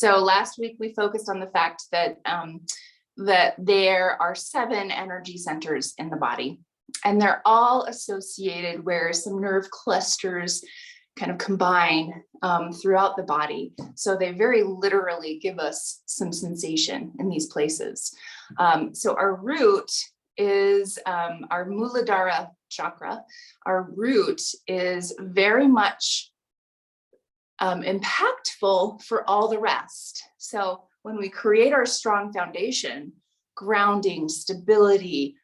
So last week we focused on the fact that that there are 7 energy centers in the body, and they're all associated where some nerve clusters kind of combine throughout the body. So they very literally give us some sensation in these places. So our root is our Muladhara chakra. Our root is very much impactful for all the rest. So when we create our strong foundation, grounding, stability,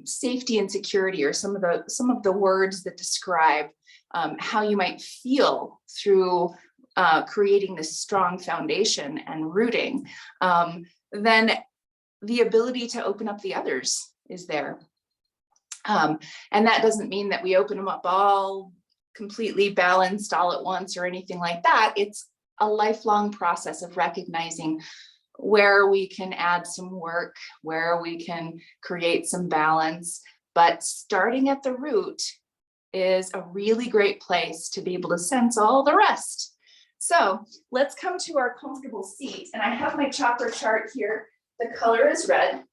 safety and security are some of the words that describe how you might feel through creating this strong foundation and rooting, then the ability to open up the others is there. And that doesn't mean that we open them up all completely balanced all at once or anything like that. It's a lifelong process of recognizing where we can add some work, where we can create some balance, but starting at the root is a really great place to be able to sense all the rest. So let's come to our comfortable seat, and I have my chakra chart here. The color is red,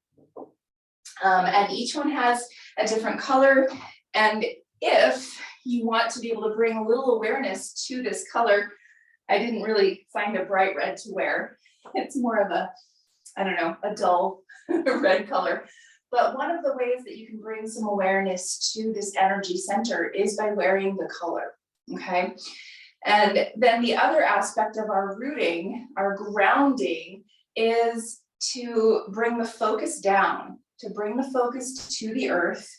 and each one has a different color. And if you want to be able to bring a little awareness to this color, I didn't really find a bright red to wear. It's more of a, I don't know, a dull red color. But one of the ways that you can bring some awareness to this energy center is by wearing the color, okay? And then the other aspect of our rooting, our grounding, is to bring the focus down, to bring the focus to the earth,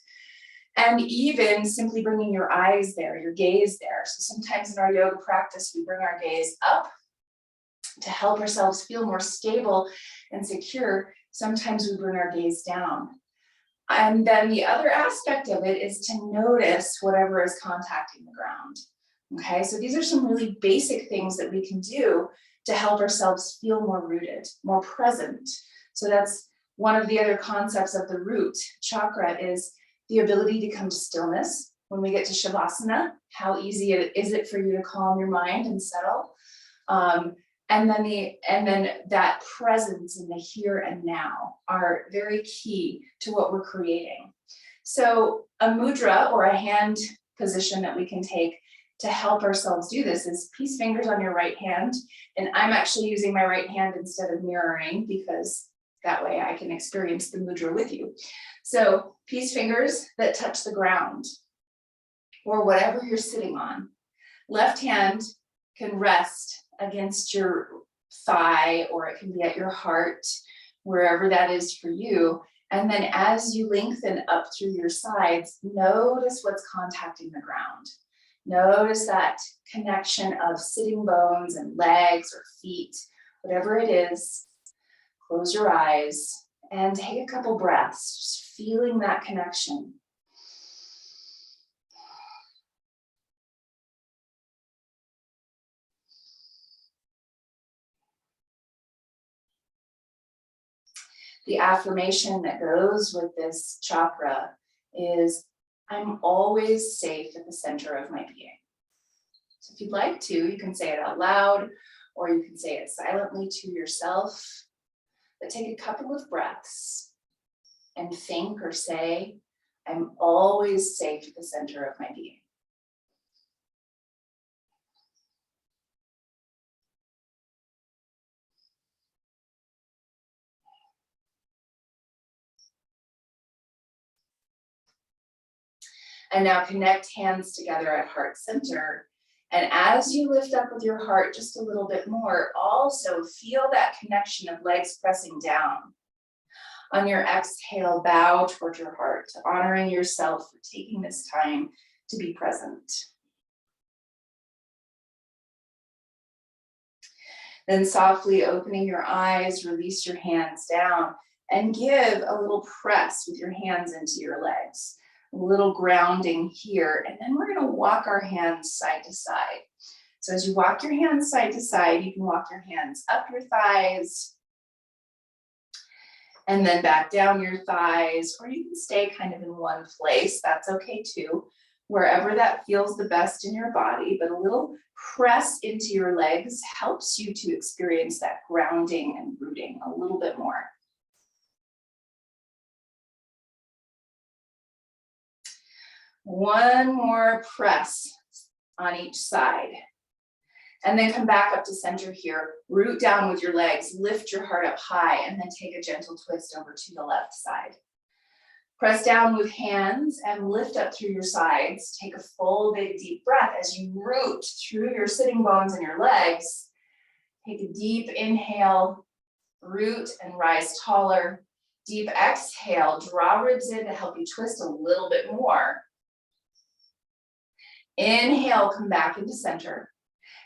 and even simply bringing your eyes there, your gaze there. So sometimes in our yoga practice, we bring our gaze up to help ourselves feel more stable and secure. Sometimes we bring our gaze down. And then the other aspect of it is to notice whatever is contacting the ground. Okay, so these are some really basic things that we can do to help ourselves feel more rooted, more present. So that's one of the other concepts of the root chakra, is the ability to come to stillness. When we get to Shavasana, how easy is it for you to calm your mind and settle? And then that presence in the here and now are very key to what we're creating. So a mudra, or a hand position that we can take to help ourselves do this, is peace fingers on your right hand. And I'm actually using my right hand instead of mirroring, because that way I can experience the mudra with you. So peace fingers that touch the ground, or whatever you're sitting on. Left hand can rest against your thigh, or it can be at your heart, wherever that is for you. And then as you lengthen up through your sides, notice what's contacting the ground. Notice that connection of sitting bones and legs or feet, whatever it is. Close your eyes and take a couple breaths, just feeling that connection. The affirmation that goes with this chakra is, I'm always safe at the center of my being. So if you'd like to, you can say it out loud, or you can say it silently to yourself. But take a couple of breaths and think or say, I'm always safe at the center of my being. And now connect hands together at heart center. And as you lift up with your heart just a little bit more, also feel that connection of legs pressing down. On your exhale, bow toward your heart, honoring yourself for taking this time to be present. Then softly opening your eyes, release your hands down and give a little press with your hands into your legs. A little grounding here, and then we're going to walk our hands side to side. So as you walk your hands side to side, you can walk your hands up your thighs and then back down your thighs, or you can stay kind of in one place. That's okay too. wherever that feels the best in your body, but a little press into your legs helps you to experience that grounding and rooting a little bit more. One more press on each side. And then come back up to center here. Root down with your legs, lift your heart up high, and then take a gentle twist over to the left side. Press down with hands and lift up through your sides. Take a full, big, deep breath as you root through your sitting bones and your legs. Take a deep inhale, root and rise taller. Deep exhale, draw ribs in to help you twist a little bit more. Inhale, come back into center.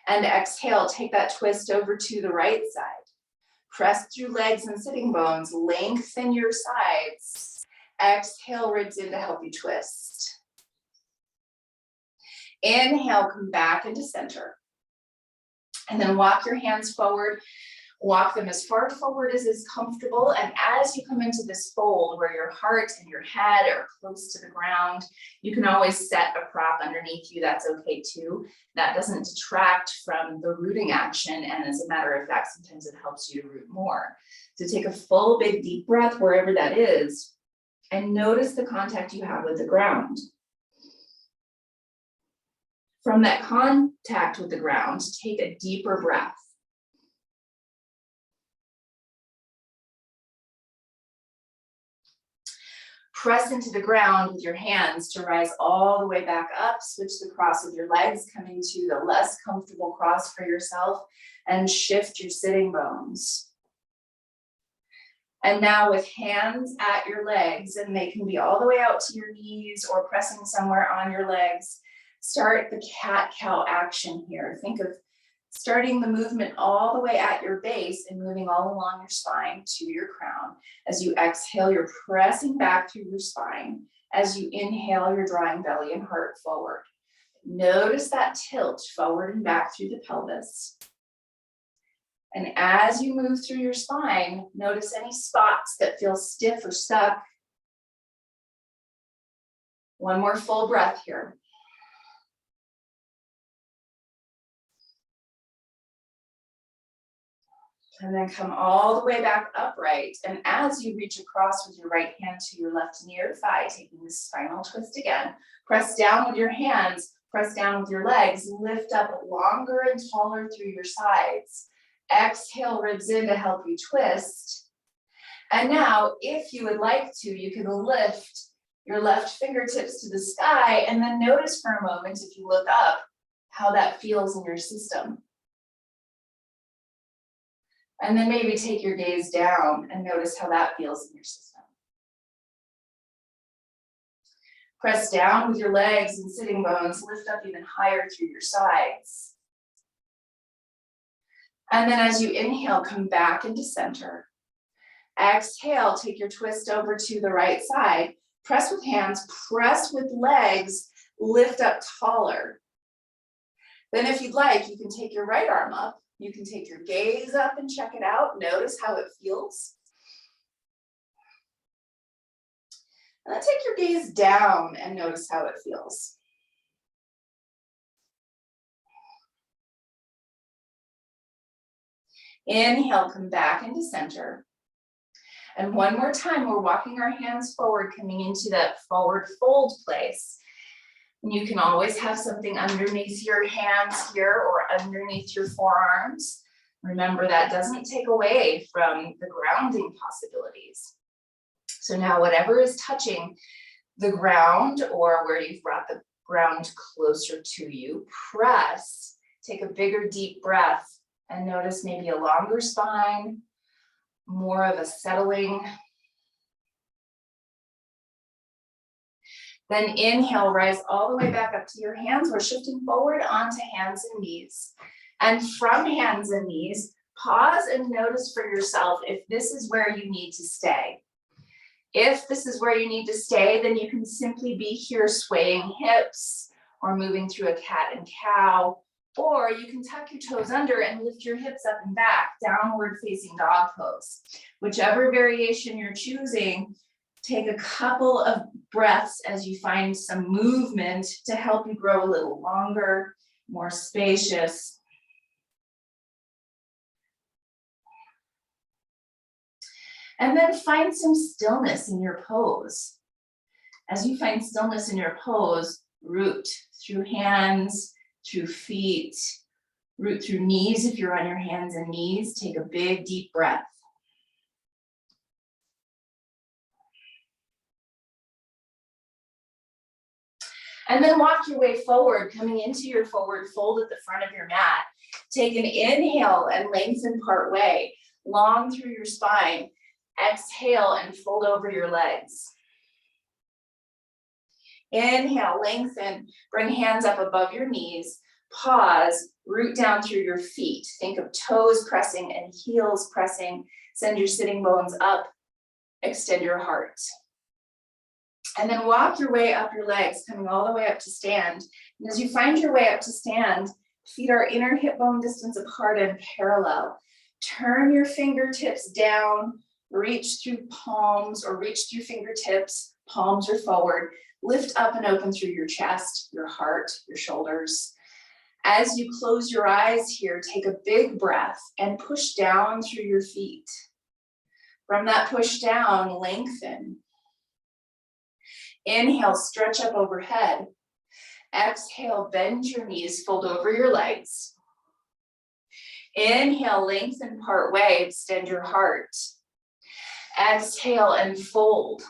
And exhale, take that twist over to the right side. Press through legs and sitting bones, lengthen your sides. Exhale, ribs in to help you twist. Inhale, come back into center. And then walk your hands forward. Walk them as far forward as is comfortable. And as you come into this fold where your heart and your head are close to the ground, you can always set a prop underneath you. That's okay too. That doesn't detract from the rooting action. And as a matter of fact, sometimes it helps you to root more. So take a full, big, deep breath wherever that is. And notice the contact you have with the ground. From that contact with the ground, take a deeper breath. Press into the ground with your hands to rise all the way back up. Switch the cross of your legs, coming to the less comfortable cross for yourself, and shift your sitting bones. And now with hands at your legs, and they can be all the way out to your knees or pressing somewhere on your legs, start the cat-cow action here. Think of starting the movement all the way at your base and moving all along your spine to your crown. As you exhale, you're pressing back through your spine. As you inhale, you're drawing belly and heart forward. Notice that tilt forward and back through the pelvis. And as you move through your spine, notice any spots that feel stiff or stuck. One more full breath here. And then come all the way back upright. And as you reach across with your right hand to your left near thigh, taking this spinal twist again, press down with your hands, press down with your legs, lift up longer and taller through your sides. Exhale, ribs in to help you twist. And now, if you would like to, you can lift your left fingertips to the sky and then notice for a moment, if you look up, how that feels in your system. And then maybe take your gaze down and notice how that feels in your system. Press down with your legs and sitting bones, lift up even higher through your sides. And then as you inhale, come back into center. Exhale, take your twist over to the right side. Press with hands, press with legs, lift up taller. Then if you'd like, you can take your right arm up. You can take your gaze up and check it out. Notice how it feels. And then take your gaze down and notice how it feels. Inhale, come back into center. And one more time, we're walking our hands forward, coming into that forward fold place. And you can always have something underneath your hands here or underneath your forearms. Remember, that doesn't take away from the grounding possibilities. So now whatever is touching the ground or where you've brought the ground closer to you, press, take a bigger deep breath and notice maybe a longer spine, more of a settling. Then inhale, rise all the way back up to your hands. We're shifting forward onto hands and knees. And from hands and knees, pause and notice for yourself if this is where you need to stay. If this is where you need to stay, then you can simply be here swaying hips or moving through a cat and cow, or you can tuck your toes under and lift your hips up and back, downward facing dog pose. Whichever variation you're choosing, Take a couple of breaths as you find some movement to help you grow a little longer, more spacious. And then find some stillness in your pose. As you find stillness in your pose, root through hands, through feet, root through knees if you're on your hands and knees. Take a big, deep breath. And then walk your way forward, coming into your forward fold at the front of your mat. Take an inhale and lengthen part way, long through your spine. Exhale and fold over your legs. Inhale, lengthen, bring hands up above your knees. Pause, root down through your feet. Think of toes pressing and heels pressing. Send your sitting bones up, extend your heart. And then walk your way up your legs, coming all the way up to stand. And as you find your way up to stand, feet are inner hip bone distance apart and parallel. Turn your fingertips down, reach through palms or reach through fingertips, palms are forward. Lift up and open through your chest, your heart, your shoulders. As you close your eyes here, take a big breath and push down through your feet. From that push down, lengthen. Inhale, stretch up overhead. Exhale, bend your knees, fold over your legs. Inhale, lengthen part way, extend your heart. Exhale and fold.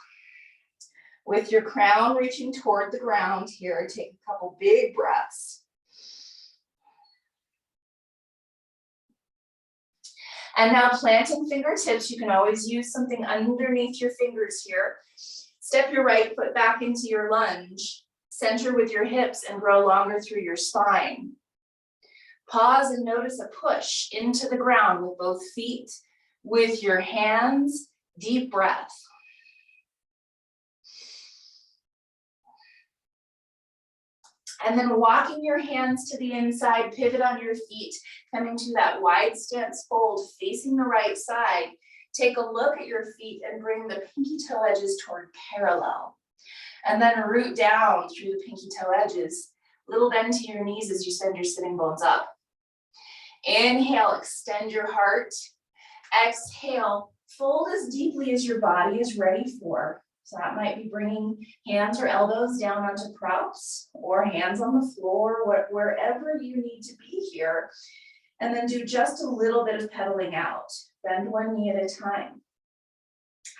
With your crown reaching toward the ground here, take a couple big breaths. And now planting fingertips, you can always use something underneath your fingers here. Step your right foot back into your lunge. Center with your hips and grow longer through your spine. Pause and notice a push into the ground with both feet, with your hands, deep breath. And then walking your hands to the inside, pivot on your feet, coming to that wide stance fold, facing the right side. Take a look at your feet and bring the pinky toe edges toward parallel. And then root down through the pinky toe edges. Little bend to your knees as you send your sitting bones up. Inhale, extend your heart. Exhale, fold as deeply as your body is ready for. So that might be bringing hands or elbows down onto props or hands on the floor, wherever you need to be here. And then do just a little bit of pedaling out. Bend one knee at a time.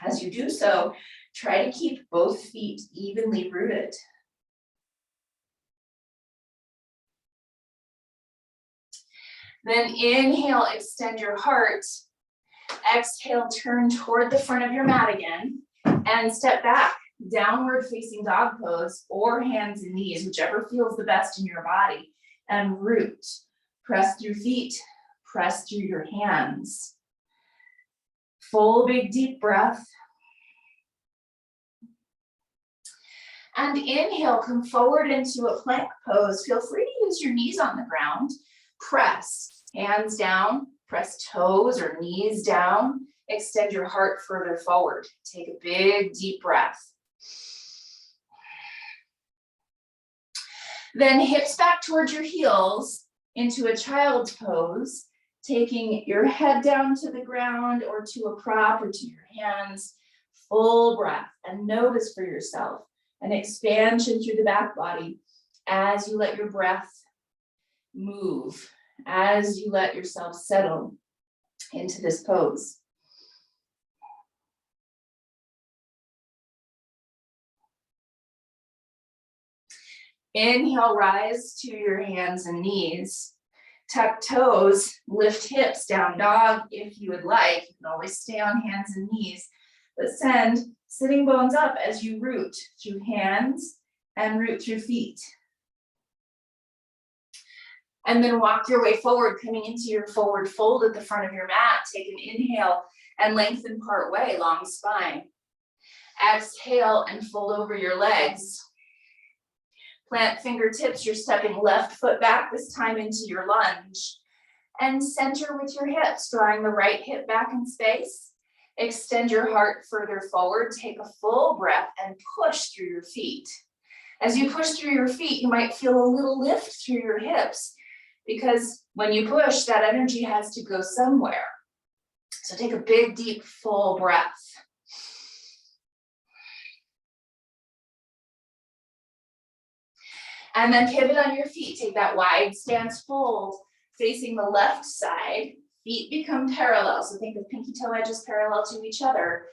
As you do so, try to keep both feet evenly rooted. Then inhale, extend your heart. Exhale, turn toward the front of your mat again. And step back, downward facing dog pose or hands and knees, whichever feels the best in your body. And root. Press through feet, press through your hands. Full big deep breath. And inhale, come forward into a plank pose. Feel free to use your knees on the ground. Press, hands down, press toes or knees down. Extend your heart further forward. Take a big deep breath. Then hips back towards your heels into a child's pose, taking your head down to the ground or to a prop or to your hands. Full breath and notice for yourself an expansion through the back body as you let your breath move, as you let yourself settle into this pose. Inhale, rise to your hands and knees. Tuck toes, lift hips, down dog if you would like. You can always stay on hands and knees, but send sitting bones up as you root through hands and root through feet. And then walk your way forward, coming into your forward fold at the front of your mat. Take an inhale and lengthen part way, long spine. Exhale and fold over your legs. Plant fingertips, you're stepping left foot back, this time into your lunge. And center with your hips, drawing the right hip back in space Extend your heart further forward, take a full breath and push through your feet. As you push through your feet, you might feel a little lift through your hips because when you push, that energy has to go somewhere. So take a big, deep, full breath. And then pivot on your feet. Take that wide stance fold facing the left side. Feet become parallel. So think of pinky toe edges parallel to each other.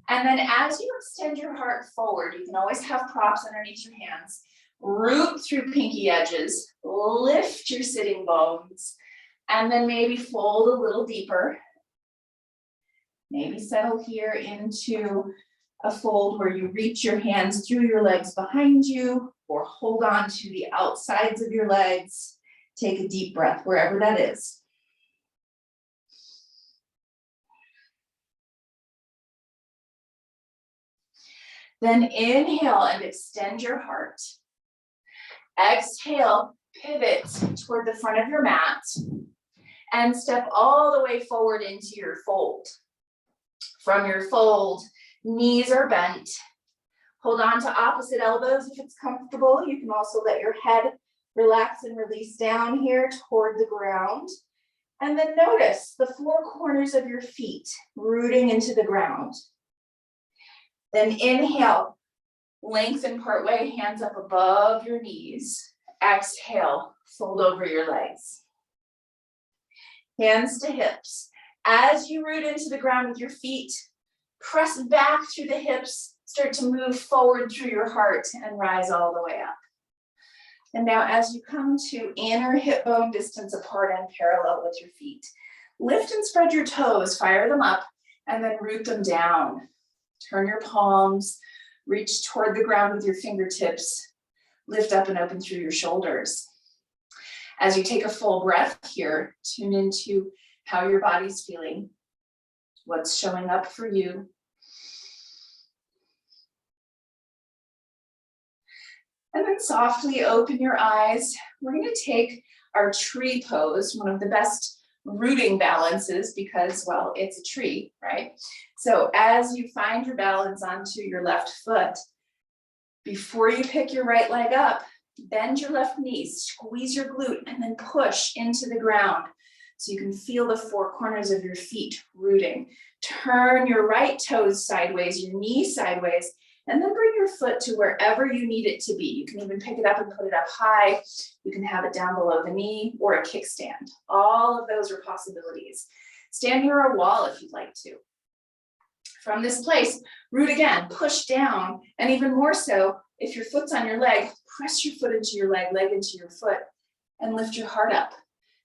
And then as you extend your heart forward, you can always have props underneath your hands. Root through pinky edges, lift your sitting bones, and then maybe fold a little deeper. Maybe settle here into a fold where you reach your hands through your legs behind you, or hold on to the outsides of your legs. Take a deep breath wherever that is. Then inhale and extend your heart. Exhale, pivot toward the front of your mat and step all the way forward into your fold. From your fold, knees are bent. Hold on to opposite elbows if it's comfortable. You can also let your head relax and release down here toward the ground. And then notice the four corners of your feet rooting into the ground. Then inhale, lengthen partway, hands up above your knees. Exhale, fold over your legs. Hands to hips. As you root into the ground with your feet, press back through the hips, start to move forward through your heart and rise all the way up. And now as you come to inner hip bone distance apart and parallel with your feet, lift and spread your toes, fire them up, and then root them down. Turn your palms, reach toward the ground with your fingertips, lift up and open through your shoulders. As you take a full breath here, tune into how your body's feeling, what's showing up for you. And then softly open your eyes. We're going to take our tree pose, one of the best rooting balances because, well, it's a tree, right? So as you find your balance onto your left foot, before you pick your right leg up, bend your left knee, squeeze your glute, and then push into the ground so you can feel the four corners of your feet rooting. Turn your right toes sideways, your knee sideways, and then bring your foot to wherever you need it to be. You can even pick it up and put it up high. You can have it down below the knee or a kickstand. All of those are possibilities. Stand near a wall if you'd like to. From this place, root again, push down, and even more so, if your foot's on your leg, press your foot into your leg, leg into your foot, and lift your heart up.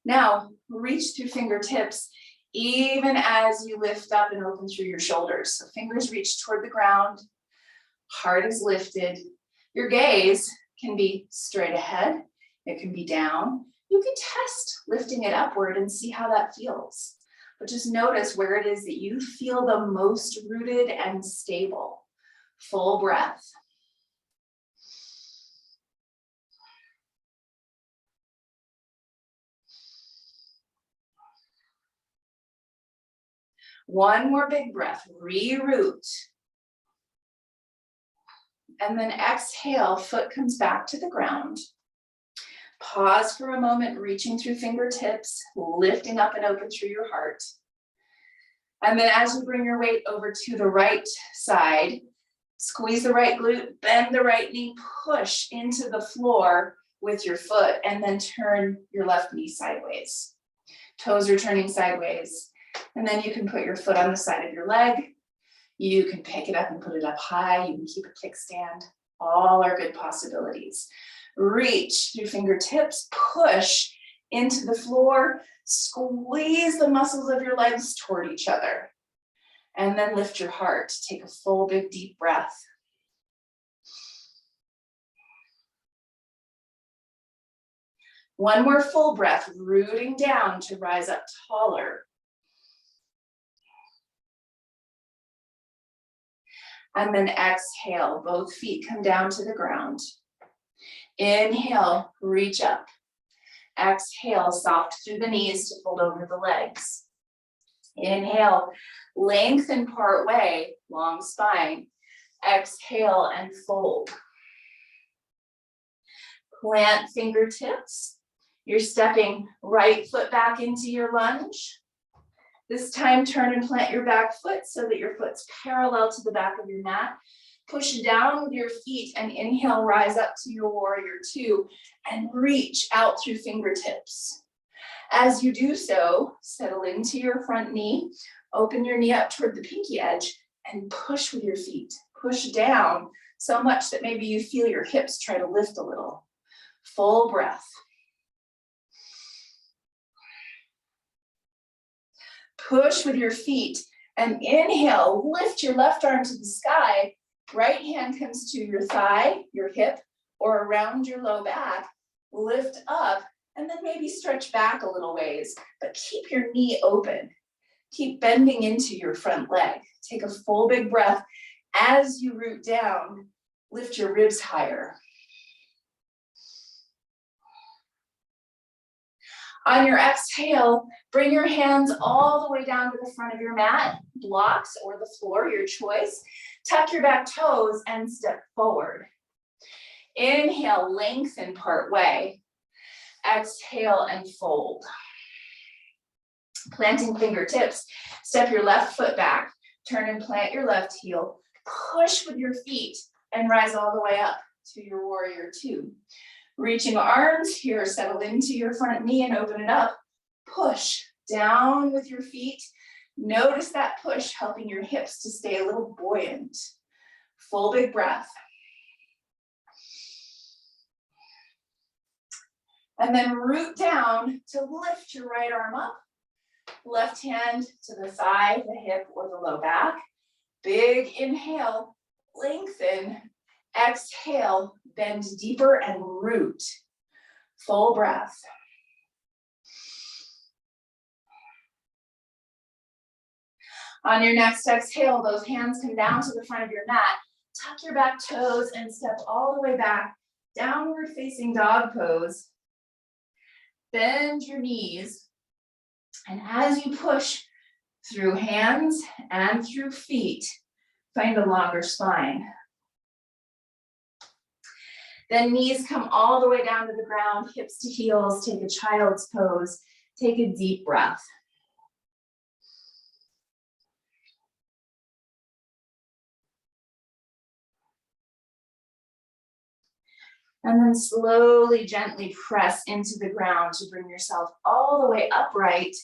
Now, reach through fingertips, even as you lift up and open through your shoulders. So fingers reach toward the ground, heart is lifted. Your gaze can be straight ahead, it can be down. You can test lifting it upward and see how that feels. But just notice where it is that you feel the most rooted and stable. Full breath. One more big breath, re-root. And then exhale, foot comes back to the ground. Pause for a moment, reaching through fingertips, lifting up and open through your heart. And then as you bring your weight over to the right side, squeeze the right glute, bend the right knee, push into the floor with your foot, and then turn your left knee sideways. Toes are turning sideways. And then you can put your foot on the side of your leg. You can pick it up and put it up high. You can keep a kickstand. All are good possibilities. Reach through fingertips, push into the floor, squeeze the muscles of your legs toward each other. And then lift your heart. Take a full, big, deep breath. One more full breath, rooting down to rise up taller. And then exhale, both feet come down to the ground. Inhale, reach up. Exhale, soft through the knees to fold over the legs. Inhale, lengthen part way, long spine. Exhale and fold. Plant fingertips. You're stepping right foot back into your lunge. This time, turn and plant your back foot so that your foot's parallel to the back of your mat. Push down with your feet and inhale, rise up to your warrior two and reach out through fingertips. As you do so, settle into your front knee, open your knee up toward the pinky edge and push with your feet. Push down so much that maybe you feel your hips try to lift a little. Full breath. Push with your feet and inhale, lift your left arm to the sky. Right hand comes to your thigh, your hip, or around your low back. Lift up and then maybe stretch back a little ways, but keep your knee open. Keep bending into your front leg. Take a full big breath. As you root down, lift your ribs higher. On your exhale, bring your hands all the way down to the front of your mat, blocks or the floor, your choice. Tuck your back toes and step forward. Inhale, lengthen part way. Exhale and fold. Planting fingertips, step your left foot back, turn and plant your left heel, push with your feet and rise all the way up to your warrior two. Reaching arms here, settle into your front knee and open it up. Push down with your feet. Notice that push helping your hips to stay a little buoyant. Full big breath. And then root down to lift your right arm up. Left hand to the thigh, the hip, or the low back. Big inhale, lengthen. Exhale, bend deeper and root. Full breath. On your next exhale, those hands come down to the front of your mat. Tuck your back toes and step all the way back. Downward facing dog pose. Bend your knees. And as you push through hands and through feet, find a longer spine. Then knees come all the way down to the ground, hips to heels, take a child's pose, take a deep breath. And then slowly, gently press into the ground to bring yourself all the way upright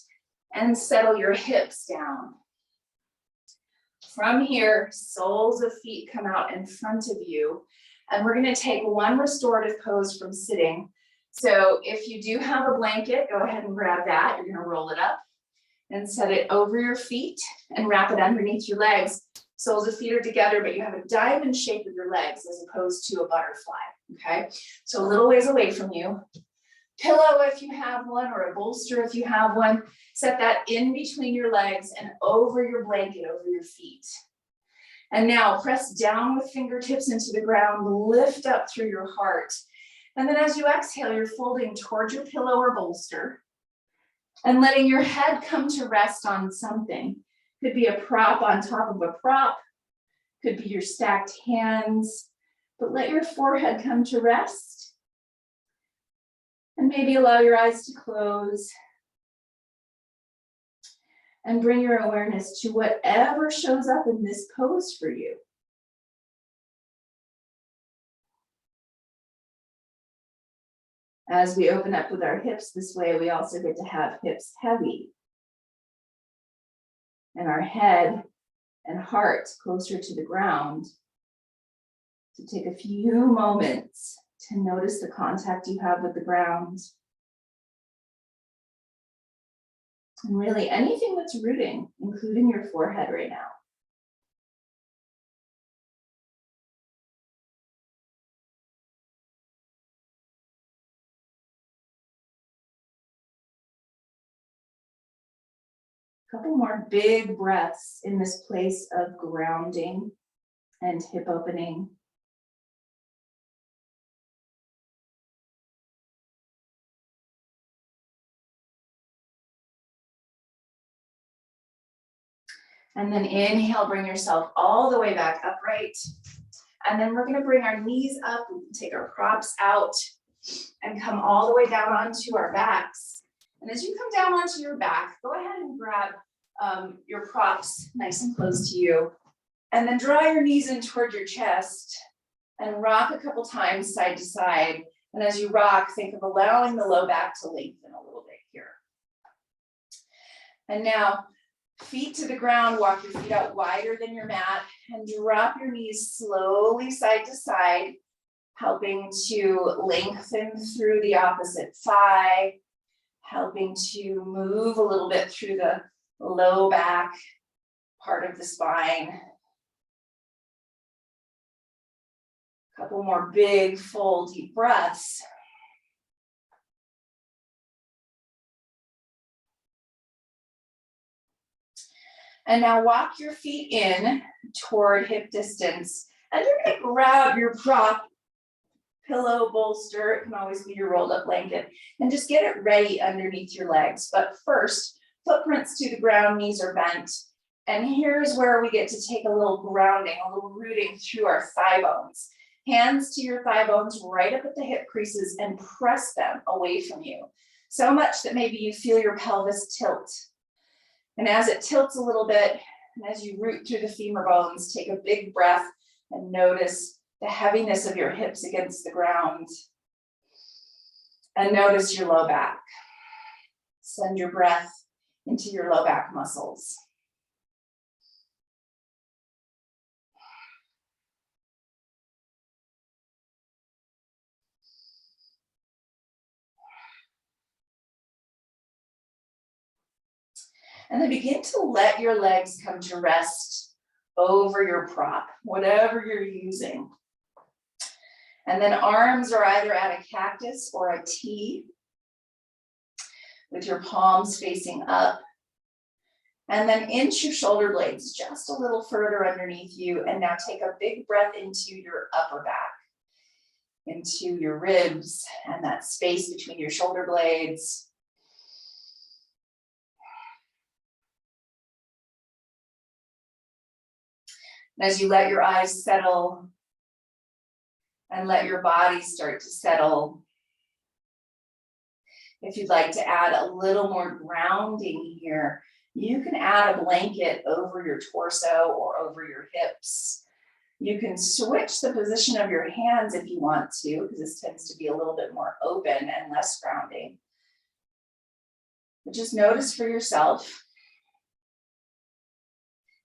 and settle your hips down. From here, soles of feet come out in front of you. And we're gonna take one restorative pose from sitting. So if you do have a blanket, go ahead and grab that. You're gonna roll it up and set it over your feet and wrap it underneath your legs. Soles of feet are together, but you have a diamond shape with your legs as opposed to a butterfly, okay? So a little ways away from you. Pillow if you have one, or a bolster if you have one. Set that in between your legs and over your blanket, over your feet. And now press down with fingertips into the ground, lift up through your heart. And then as you exhale, you're folding towards your pillow or bolster and letting your head come to rest on something. Could be a prop on top of a prop, could be your stacked hands, but let your forehead come to rest. And maybe allow your eyes to close. And bring your awareness to whatever shows up in this pose for you. As we open up with our hips this way, we also get to have hips heavy. And our head and heart closer to the ground. So take a few moments to notice the contact you have with the ground. And really anything that's rooting, including your forehead right now. Couple more big breaths in this place of grounding and hip opening. And then inhale, bring yourself all the way back upright. And then we're gonna bring our knees up, we can take our props out and come all the way down onto our backs. And as you come down onto your back, go ahead and grab your props nice and close to you. And then draw your knees in toward your chest and rock a couple times side to side. And as you rock, think of allowing the low back to lengthen a little bit here. And now, feet to the ground, walk your feet out wider than your mat and drop your knees slowly side to side, helping to lengthen through the opposite thigh, helping to move a little bit through the low back part of the spine. Couple more big, full, deep breaths. And now walk your feet in toward hip distance. And you're gonna grab your prop, pillow, bolster, it can always be your rolled up blanket, and just get it ready underneath your legs. But first, footprints to the ground, knees are bent. And here's where we get to take a little grounding, a little rooting through our thigh bones. Hands to your thigh bones right up at the hip creases and press them away from you. So much that maybe you feel your pelvis tilt. And as it tilts a little bit, and as you root through the femur bones, take a big breath and notice the heaviness of your hips against the ground. And notice your low back. Send your breath into your low back muscles. And then begin to let your legs come to rest over your prop, whatever you're using. And then arms are either at a cactus or a T, with your palms facing up. And then inch your shoulder blades just a little further underneath you. And now take a big breath into your upper back, into your ribs and that space between your shoulder blades. And as you let your eyes settle and let your body start to settle, if you'd like to add a little more grounding here, you can add a blanket over your torso or over your hips. You can switch the position of your hands if you want to, because this tends to be a little bit more open and less grounding. But just notice for yourself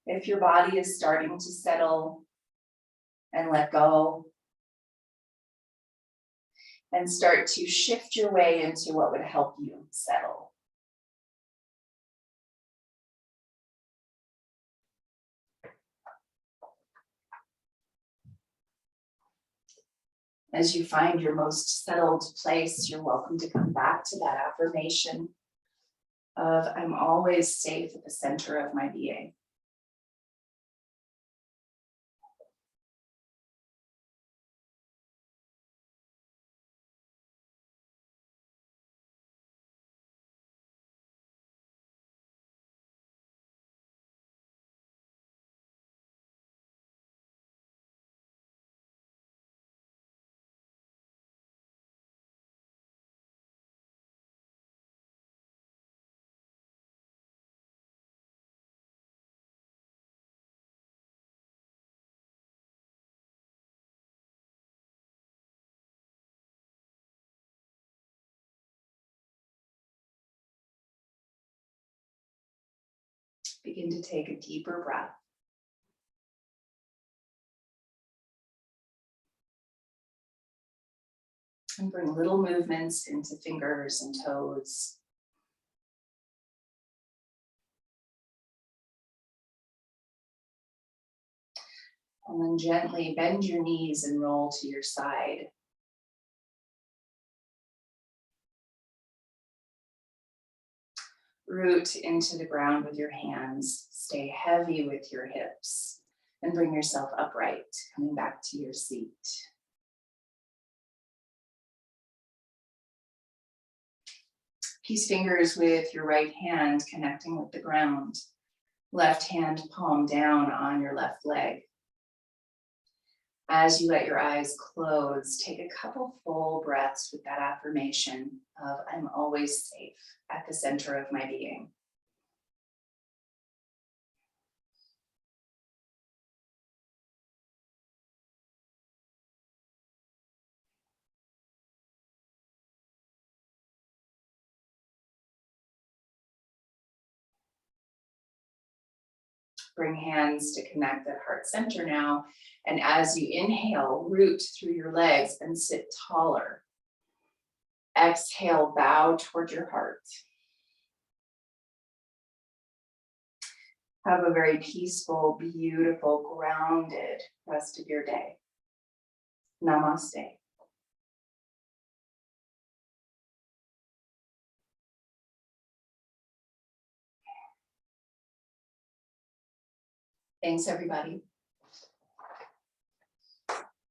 if your body is starting to settle and let go, and start to shift your way into what would help you settle. As you find your most settled place, you're welcome to come back to that affirmation of I'm always safe at the center of my being. Begin to take a deeper breath. And bring little movements into fingers and toes. And then gently bend your knees and roll to your side. Root into the ground with your hands. Stay heavy with your hips. And bring yourself upright, coming back to your seat. Peace fingers with your right hand connecting with the ground. Left hand palm down on your left leg. As you let your eyes close, take a couple full breaths with that affirmation of I'm always safe at the center of my being. Bring hands to connect at heart center now. And as you inhale, root through your legs and sit taller. Exhale, bow toward your heart. Have a very peaceful, beautiful, grounded rest of your day. Namaste. Thanks, everybody.